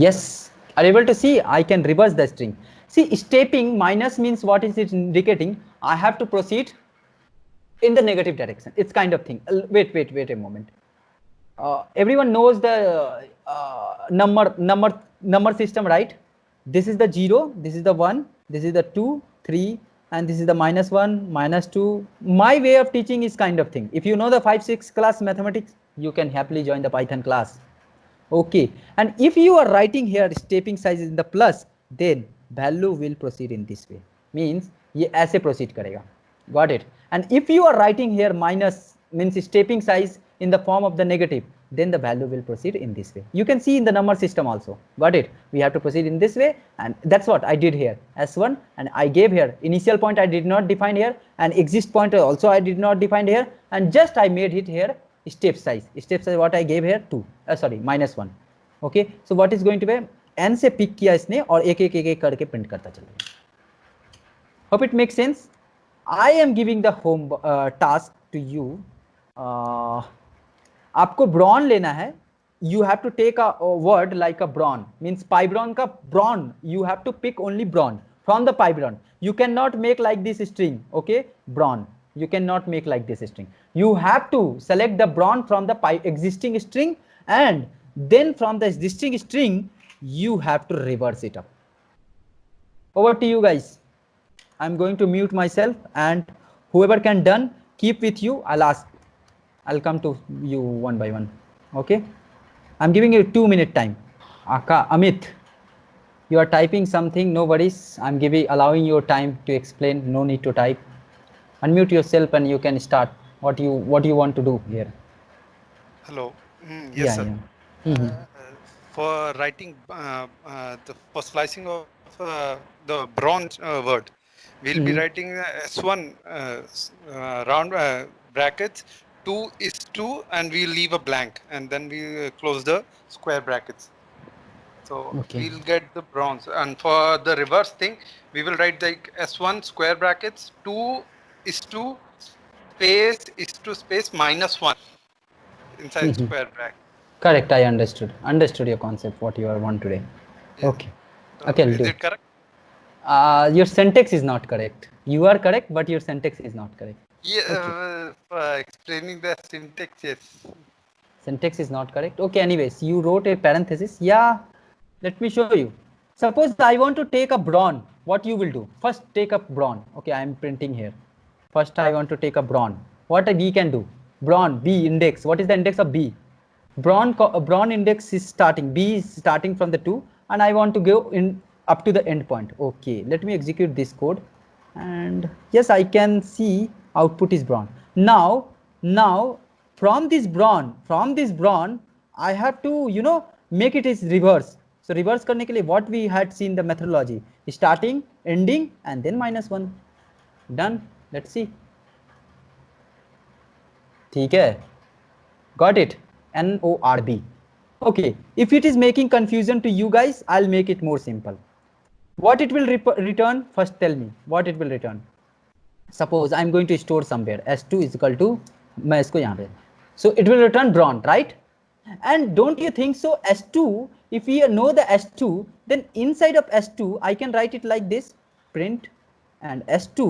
Yes, are you able to see? I can reverse the string. See, stepping minus means what is it indicating? I have to proceed in the negative direction. It's kind of thing. Wait a moment. Everyone knows the number system, right? This is the 0, this is the 1, this is the 2, 3, and this is the -1, -2. My way of teaching is kind of thing. If you know the 5, 6 class mathematics, you can happily join the Python class. Okay, and if you are writing here stepping size is in the plus, then value will proceed in this way. Means ये ऐसे proceed करेगा. Got it? And if you are writing here minus, means stepping size in the form of the negative, then the value will proceed in this way. You can see in the number system also. Got it? We have to proceed in this way, and that's what I did here. S1, and I gave here initial point I did not define here, and exist point also I did not define here, and just I made it here step size what I gave here 2, sorry, -1. Okay, so what is going to be, n से pick किया इसने और एक एक करके print करता चलेगा. Hope it makes sense. I am giving the home task to you. आपको ब्रॉन लेना है. You have to take a word like a bron, means pybron का bron, you have to pick only bron from the pybron. You cannot make like this string. Okay, bron, you cannot make like this string. You have to select the bron from the existing string, and then from the existing string you have to reverse it up. Over to you guys. I'm going to mute myself, and whoever can done, keep with you. I'll come to you one by one. Okay, I'm giving you 2-minute time. Amit, you are typing something. No worries. I'm allowing your time to explain. No need to type. Unmute yourself and you can start what you want to do here. Hello. Yes, sir. For writing for slicing of the bronze word, we'll be writing S1 round brackets, 2 is 2, and we'll leave a blank, and then we close the square brackets. So Okay. we'll get the bronze. And for the reverse thing, we will write like S1 square brackets 2 is to space minus 1 inside square bracket. Correct. I understood. Understood your concept. What you are want today. Yes. Okay. So Okay, I'll is do. it correct? Your syntax is not correct. You are correct, but your syntax is not correct. Yeah, Okay. for explaining the syntax, yes. Syntax is not correct. Okay, anyways, you wrote a parenthesis. Yeah, let me show you. Suppose I want to take a brawn. What you will do? First, take a brawn. Okay, I am printing here. First, I want to take a brawn. What we can do? Brawn, B index. What is the index of B? Brawn index is starting. B is starting from the 2, and I want to go in up to the endpoint. Okay, let me execute this code. And yes, I can see output is brawn. Now from this brawn, I have to, make it is reverse. So reverse करने के लिए what we had seen the methodology, starting, ending, and then -1. Done. Let's see. ठीक है. Got it? NORB. Okay. If it is making confusion to you guys, I'll make it more simple. What it will return? First tell me what it will return. Suppose I'm going to store somewhere S2 is equal to, मैं इसको यहाँ पे, so it will return brawn, right? And don't you think so? S2, if we know the S2, then inside of S2 I can write it like this, print and S2,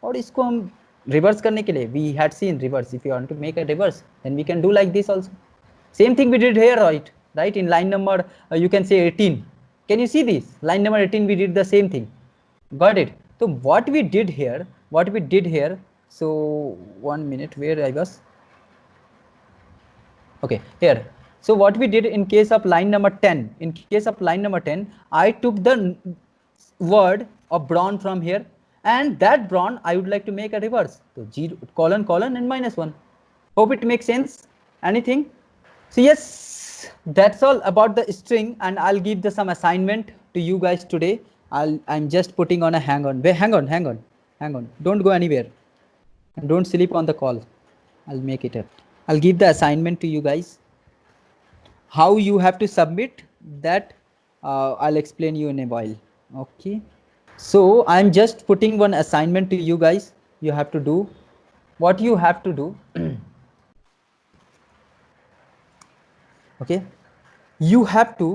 और इसको हम reverse करने के लिए, we had seen reverse. If you want to make a reverse, then we can do like this also. Same thing we did here, right? In line number, you can say 18. Can you see this? Line number 18, we did the same thing. Got it? So what we did here, so 1 minute, where I was? Okay, here. So what we did in case of line number 10, I took the word of brawn from here, and that brawn I would like to make a reverse. So 0, colon, and -1. Hope it makes sense. Anything? So yes, that's all about the string, and I'll give some assignment to you guys today. I'm just putting on a hang on. Hang on. Don't go anywhere. And don't sleep on the call. I'll make it up. I'll give the assignment to you guys. How you have to submit that, I'll explain you in a while. Okay. So I'm just putting one assignment to you guys. You have to do what you have to do. Okay. You have to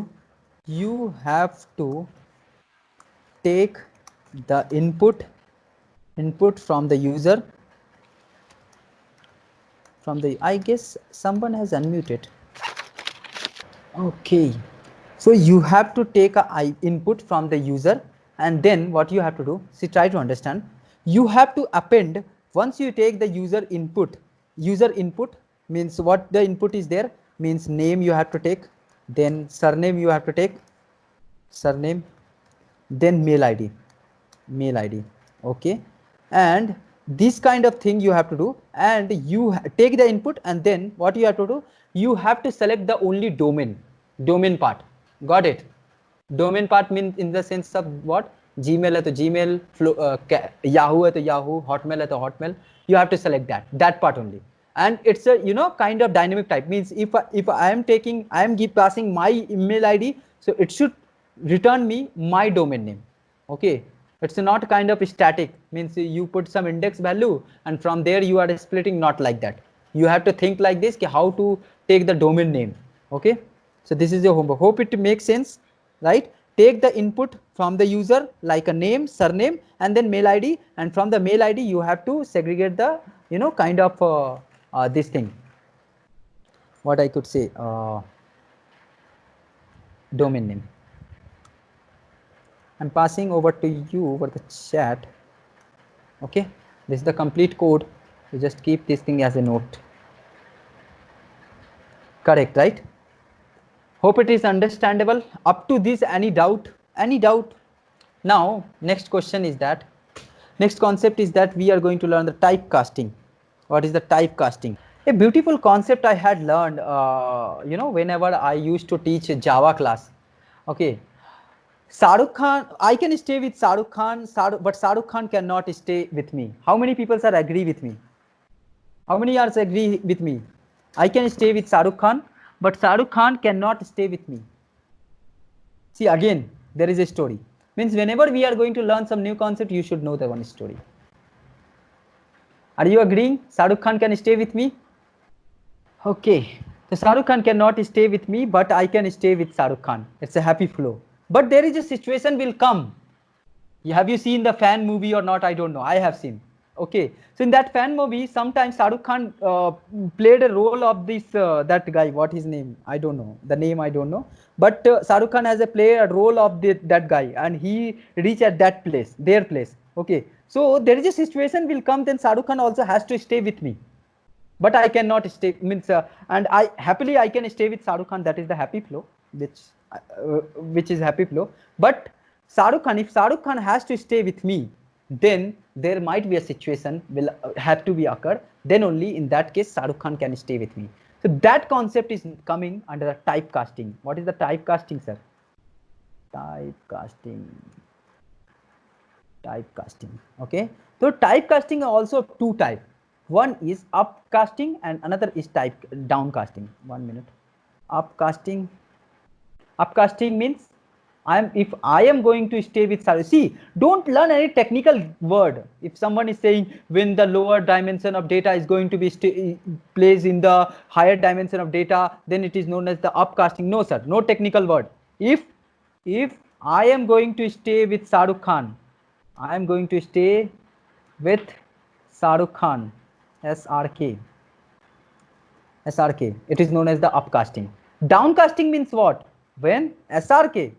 take the input from the user, I guess someone has unmuted. Okay, so you have to take a input from the user, and then what you have to do, see, try to understand, you have to append. Once you take the user input means what the input is there, means name you have to take, then surname you have to take, then mail ID. Okay, and this kind of thing you have to do, and you take the input, and then what you have to do, you have to select the only domain part. Got it? Domain part means in the sense of what? Gmail hai to Gmail, Yahoo hai to Yahoo, Hotmail hai to Hotmail. You have to select that part only, and it's a kind of dynamic type. Means if I am passing my email ID, so it should return me my domain name. Okay, it's not kind of static, means you put some index value and from there you are splitting, not like that. You have to think like this, how to take the domain name. Okay, so this is your homework. Hope it makes sense, right? Take the input from the user like a name, surname, and then mail ID, and from the mail ID you have to segregate the kind of this thing, what I could say, domain name. I'm passing over to you over the chat. Okay, this is the complete code. You just keep this thing as a note. Correct, right? Hope it is understandable. Up to this, any doubt? Now, next question is that, next concept is that we are going to learn the typecasting. What is the typecasting? A beautiful concept I had learned, whenever I used to teach a Java class. Okay, Shahrukh Khan, I can stay with Shahrukh Khan, but Shahrukh Khan cannot stay with me. How many people are agree with me? How many are agree with me? I can stay with Shahrukh Khan, but Shahrukh Khan cannot stay with me. See, again, there is a story. Means whenever we are going to learn some new concept, you should know the one story. Are you agreeing? Shahrukh Khan can stay with me? Okay. So Shahrukh Khan cannot stay with me, but I can stay with Shahrukh Khan. It's a happy flow. But there is a situation will come. Have you seen the Fan movie or not? I don't know. I have seen. Okay. So in that Fan movie, sometimes Shahrukh Khan played a role of this that guy. What his name? I don't know. The name I don't know. But Shahrukh Khan has a play a role of that guy, and he reach at that place, their place. Okay. So there is a situation will come. Then Shahrukh Khan also has to stay with me. But I cannot stay. Means and I happily I can stay with Shahrukh Khan. That is the happy flow, which is happy flow. But Shahrukh Khan, if Shahrukh Khan has to stay with me, then there might be a situation will have to be occur. Then only in that case Shahrukh Khan can stay with me. So that concept is coming under the typecasting. What is the typecasting, sir? Typecasting. Okay. So typecasting are also two types. One is upcasting and another is downcasting. 1 minute. Upcasting. Upcasting means if I am going to stay with Shahrukh. See, don't learn any technical word. If someone is saying when the lower dimension of data is going to be placed in the higher dimension of data, then it is known as the upcasting. No, sir, no technical word. If I am going to stay with Shahrukh Khan, I am going to stay with Shahrukh Khan, SRK. It is known as the upcasting. Downcasting means what? When SRK,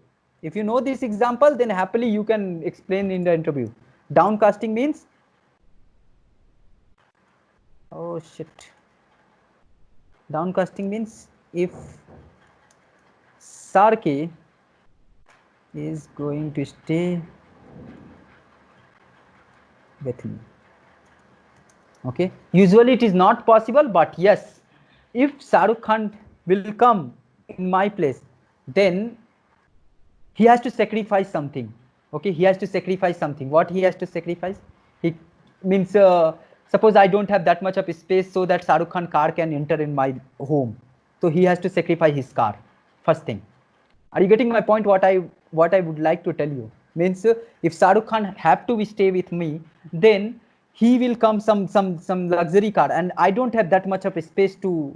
if you know this example, then happily you can explain in the interview. Downcasting means, oh shit. Downcasting means if SRK is going to stay with me. Okay. Usually it is not possible, but yes, if Shahrukh Khan will come in my place, then he has to sacrifice something. Okay, he has to sacrifice something. What he has to sacrifice? He means suppose I don't have that much of space so that Shahrukh Khan car can enter in my home. So he has to sacrifice his car. First thing. Are you getting my point? What I would like to tell you means if Shahrukh Khan have to stay with me, then he will come some luxury car, and I don't have that much of a space to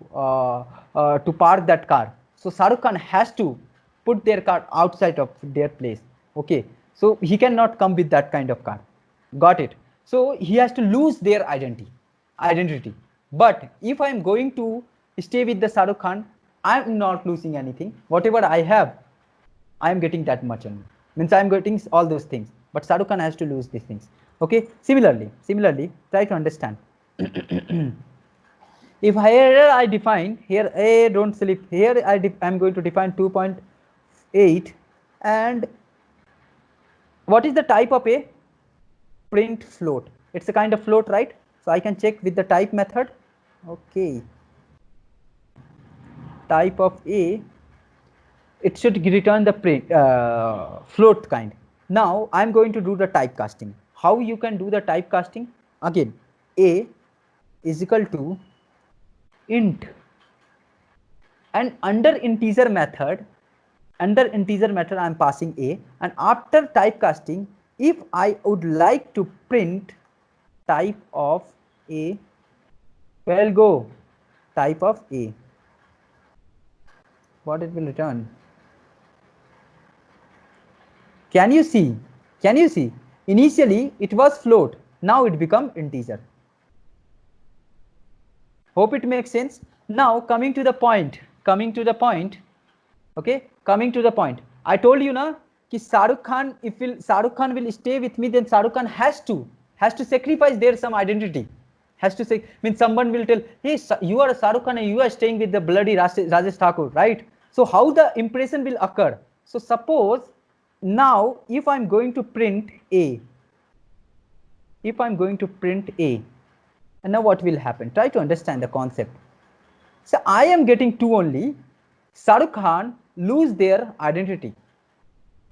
park that car. So Shahrukh Khan has to put their car outside of their place. Okay, so he cannot come with that kind of car. Got it? So he has to lose their identity. But if I am going to stay with the Shahrukh Khan, I am not losing anything. Whatever I have, I am getting that much only. Means I am getting all those things. But Shahrukh Khan has to lose these things. Okay. Similarly, try to understand. If here I define here A, don't sleep. Here I am going to define 2.8, and what is the type of A? Print float. It's a kind of float, right? So I can check with the type method. Okay. Type of A, it should return the print float kind. Now I'm going to do the typecasting. How you can do the typecasting? Again, A is equal to int, and under integer method I'm passing A, and after typecasting, if I would like to print type of A, where I'll go type of A, what it will return? Can you see? Initially it was float, now it become integer. Hope it makes sense. Now coming to the point. Okay, coming to the point. I told you na ki Shahrukh Khan, if Shahrukh Khan will stay with me, then Shahrukh Khan has to sacrifice their some identity. Has to say, means someone will tell, hey, you are a Shahrukh Khan and you are staying with the bloody Rajesh Thakur, right? So how the impression will occur? So suppose now if I'm going to print A, and now what will happen? Try to understand the concept. So I am getting 2 only. Shahrukh Khan lose their identity.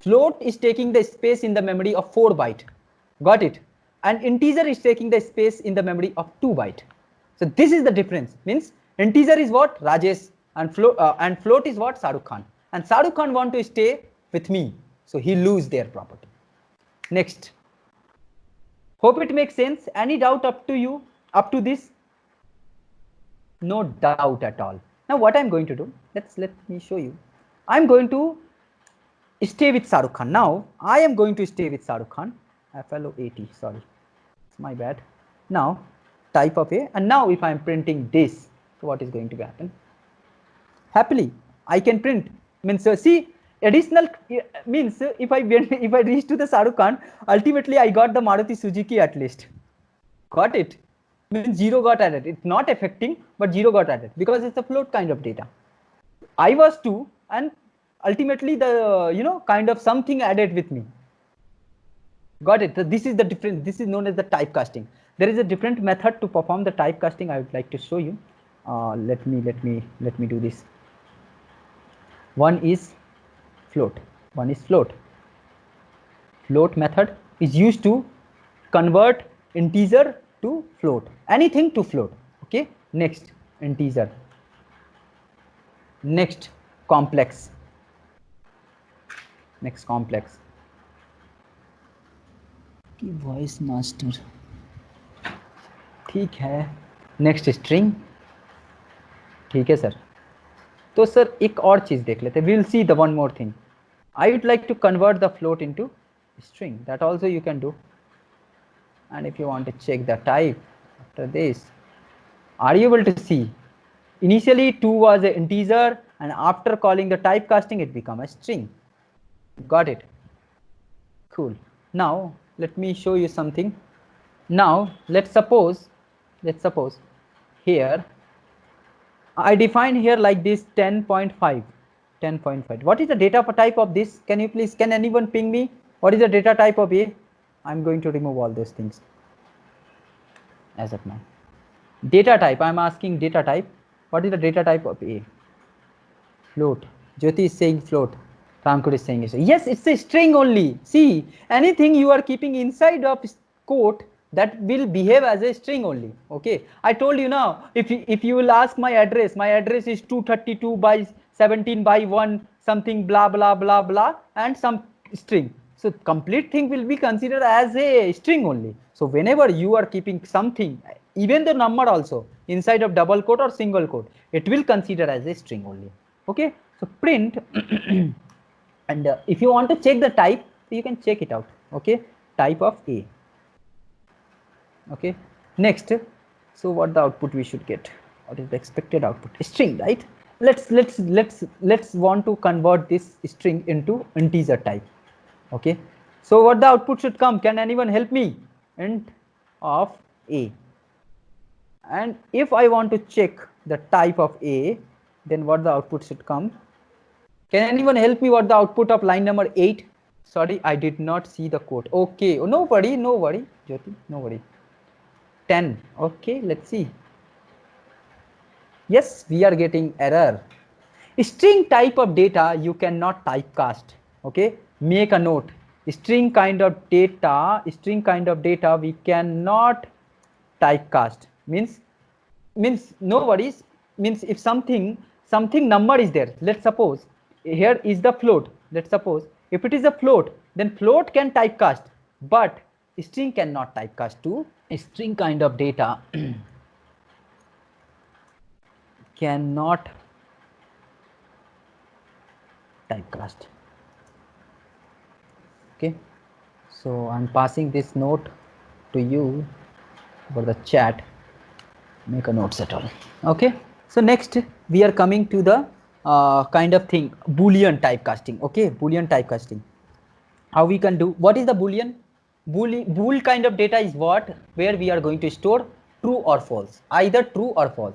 Float is taking the space in the memory of 4 byte. Got it? And integer is taking the space in the memory of 2 byte. So this is the difference. Means integer is what? Rajesh, and float is what? Shahrukh Khan. And Shahrukh Khan want to stay with me, so he lose their property. Next. Hope it makes sense. Any doubt up to you, up to this? No doubt at all. Now what I'm going to do, let me show you. I'm going to stay with Shahrukh Khan. Now I am going to stay with Shahrukh Khan. FLO 80, sorry, it's my bad. Now type of A, and now if I'm printing this, so what is going to happen? Happily I can print, means see, additional means if I reach to the Shahrukh Khan, ultimately I got the Maruti Suzuki at least. Got it? Means 0 got added. It's not affecting, but 0 got added because it's a float kind of data. I was 2, and ultimately the kind of something added with me. Got it? So this is the difference. This is known as the typecasting. There is a different method to perform the typecasting. I would like to show you. Let me do this. One is float. One is float. Float method is used to convert integer to float. Anything to float. Okay. Next, integer. Next, complex. Next, complex. Voice master ठीक है. Next string. ठीक है sir. तो sir एक और चीज देख लेते हैं. We will see the one more thing. I would like to convert the float into string. That also you can do. And if you want to check the type after this, are you able to see? Initially 2 was an integer, and after calling the typecasting it become a string. Got it? Cool. Now let me show you something. Now let's suppose here I define here like this 10.5. What is the data type of this? Can anyone ping me? What is the data type of A? I'm going to remove all those things as of now. Data type, I'm asking data type. What is the data type of A? Float. Jyoti is saying float. Ramkur is saying yes, it's a string only. See, anything you are keeping inside of quote, that will behave as a string only. Okay, I told you now, if you will ask my address is 232 by 17 by 1 something blah blah blah blah and some string. So complete thing will be considered as a string only. So whenever you are keeping something, even the number also inside of double quote or single quote, it will consider as a string only. Okay, so print and if you want to check the type, you can check it out. Okay, type of A. Okay, next, so what the output we should get? What is the expected output? String, right? Let's want to convert this string into integer type. Okay, so what the output should come? Can anyone help me? Int of A. And if I want to check the type of A, then what the output should come? Can anyone help me what the output of line number 8? Sorry, I did not see the code. Okay, oh, no worry, Jyoti, no worry. 10. Okay, let's see. Yes, we are getting error. String type of data you cannot typecast. Okay, make a note. String kind of data we cannot typecast. Means no worries. Means if something number is there, let's suppose here is the float. Let's suppose if it is a float, then float can typecast, but string cannot typecast to string kind of data cannot typecast. Okay, so I'm passing this note to you for the chat. Make a notes at all. Okay, so next we are coming to the kind of thing, Boolean typecasting. Okay, Boolean typecasting. How we can do? What is the Boolean? Bool kind of data is what? Where we are going to store true or false, either true or false.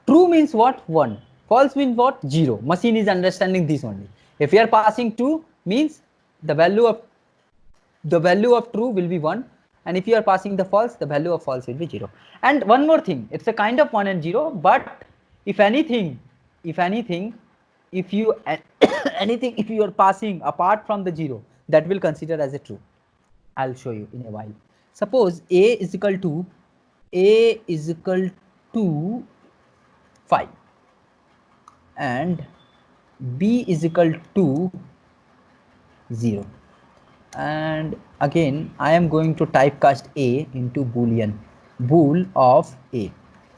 True means what? 1. False means what? 0. Machine is understanding this only. If we are passing 2 means the value of true will be 1, and if you are passing the false, the value of false will be 0. And one more thing, it's a kind of 1 and 0, but if anything, if you if you are passing apart from the 0, that will consider as a true. I'll show you in a while. Suppose A is equal to 5 and B is equal to 0. And again I am going to typecast A into boolean, bool of A,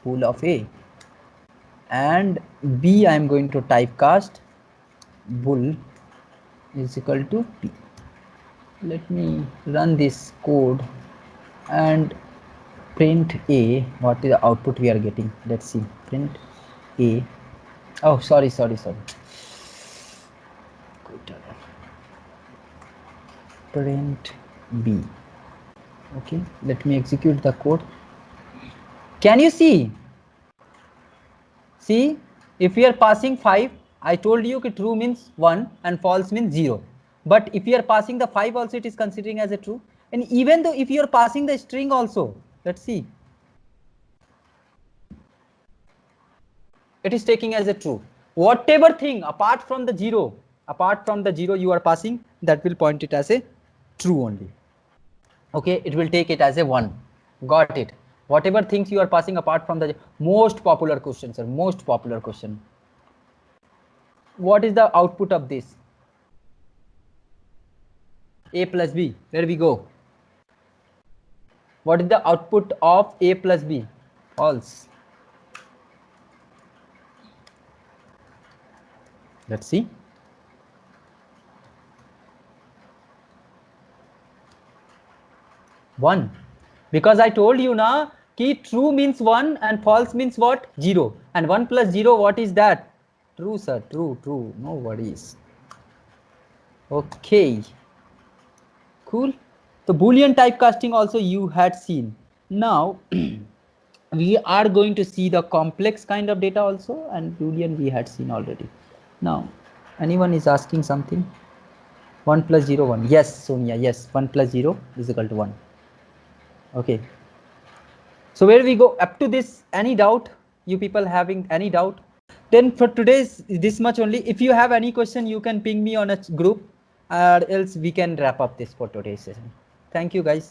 bool of A, and B I am going to typecast bool is equal to P. Let me run this code and print A. What is the output we are getting? Let's see. Print A. Oh, sorry. Print B. Okay, let me execute the code. Can you see? See, if we are passing 5, I told you that true means 1 and false means 0. But if you are passing the 5 also, it is considering as a true. And even though if you are passing the string also, let's see, it is taking as a true. Whatever thing apart from the 0 you are passing, that will point it as a true only. Okay, it will take it as a 1. Got it? Whatever things you are passing apart from the most popular question, sir, most popular question. What is the output of this? A plus B. Where we go? What is the output of A plus B? False. Let's see. One. Because I told you na ki true means 1 and false means what? 0. And 1 plus 0, what is that? True, sir. True. No worries. Okay. Cool. So Boolean typecasting also you had seen. Now we are going to see the complex kind of data also, and Boolean we had seen already. Now anyone is asking something? 1 plus 0, 1. Yes, Sonia. Yes, 1 plus 0 is equal to 1. Okay. So where we go up to this? Any doubt? You people having any doubt? Then for today's this much only. If you have any question, you can ping me on a group, or else we can wrap up this for today's session. Thank you, guys.